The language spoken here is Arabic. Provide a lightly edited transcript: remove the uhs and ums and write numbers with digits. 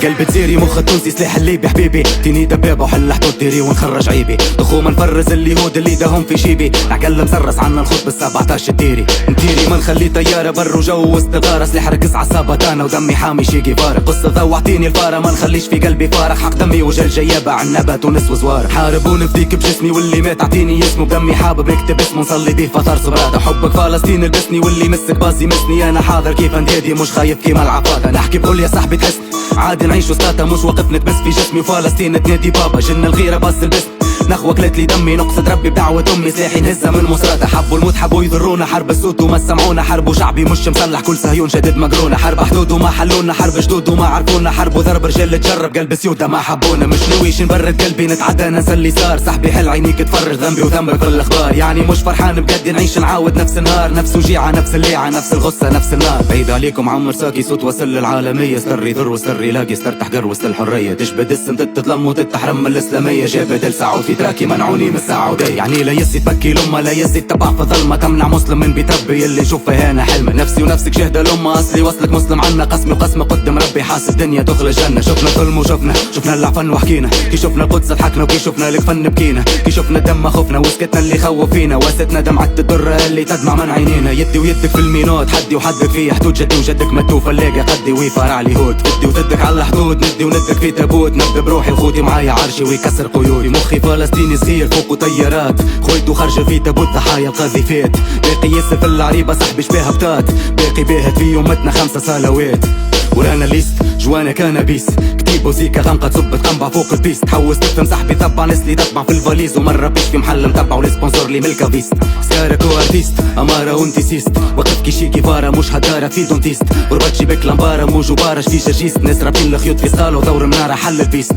قلب تزيري مخ التونسي سلاح الليبي حبيبي، تيني دبابة وحل حدود ديري ونخرج عيبي، تخوم نفرز اليهود اللي داهم في جيبي، نعقل مسرس عنا الخط بال17 ديري، نديري ما نخلي طيارة بر وجو وسط الغارة، سلاح ركز عصابة انا ودمي حامي شيكي فارق، قصة ضوعتيني الفارة ما نخليش في قلبي فارق، حق دمي وجل جيابة عنبة تونس وزوار، حارب ونفديك بجسمي واللي مات اعطيني اسمه، بدمي حابب نكتب اسمه نصلي بيه فطر صبرات، حبك فلسطين البسني واللي مسك بازي مسني، انا حاضر كيف انديدي مش خايف كيما العفاطة، نحكي بقول يا صاحبي تحس عادي نعيش وسطاتا مش واقف نتبس في جسمي، وفلسطين تنادي بابا جن الغيرة بس البس نخوة كلت لي دمي نقصد ربي بدعوة امي، سلاحي نهزها من مصراتها، حبوا الموت حبوا يضرونا، حرب السود وما سمعونا، حرب وشعبي مش مسلح كل صهيون شدد مقرونة، حرب حدود وما حلونا، حرب جدود وما عرفونا، حرب وضرب رجال تجرب قلب سيوتا ما حبونا، مش نويش نبرد قلبي نتعدى ننسى اللي صار، صاحبي حل عينيك تفرج ذنبي وذنبك في الاخبار، يعني مش فرحان بجد نعيش نعاود نفس النهار، نفس وجيعة نفس الليعة نفس الغصة نفس النار، بعيد عليكم عمر ساقي صوت وصل للعالمية، استر يضر واستر يلاقي استر تحقر وسط الحرية، تشبد السن تتلم وتتحرم من الاسلامية، جاب دل سعود في تراكي منعوني من السعودية، يعني لا يسي تبكي لأمة لا يسي تبع في ظلمة، تمنع مسلم من بيت ربي اللي يشوفها هنا حلمة، نفسي ونفسك شهدة لأمة أصلي وصلك مسلم عنا، قسمي وقسمة قدام ربي حاسب دنيا تدخل الجنة، شفنا ظلم وشفنا العفن وحكينا، كي شفنا القدس ضحكنا وكي شفنا لك فن بكينا، كي شفنا الدم خفنا وسكتنا اللي خوف فينا، وستنا دمعة الدرة اللي تدمع من عينينا، يدي ويدك في المينات حدي وحدك فيه حدود، جدي وجدك متو فلاقي قدي ويفرع لي هود، بدي وضدك على الحدود ندي وندك في تابوت، نبدا بروحي وخوتي معايا عرشي ويكسر قيودي، مخي فلسطيني صغير فوق طيارات، خويته خرجة في تابوت ضحايا القذيفات، باقي ياسر في العريبة صاحبي شبيها بتات، باقي باهت في يومتنا 5 صلوات، ورانا ليست جوانا كنابيس، كتيب وزيكا غامقة تصب تقنبع فوق البيست، حوس تفهم صاحبي تبع نسلي تطبع في الفاليز، ومرة بيش في محل متبع والسبونسور لي ملكا فيست، سكارك وارتيست امارة وانتي سيست، وقف كيشي كيفارة مش هدارة في دونتيست، وربطشي بك لمبارة مو جبارة شتي جرجيست، ناس رابين الخيوط في صالة ودور منارة حل البيست.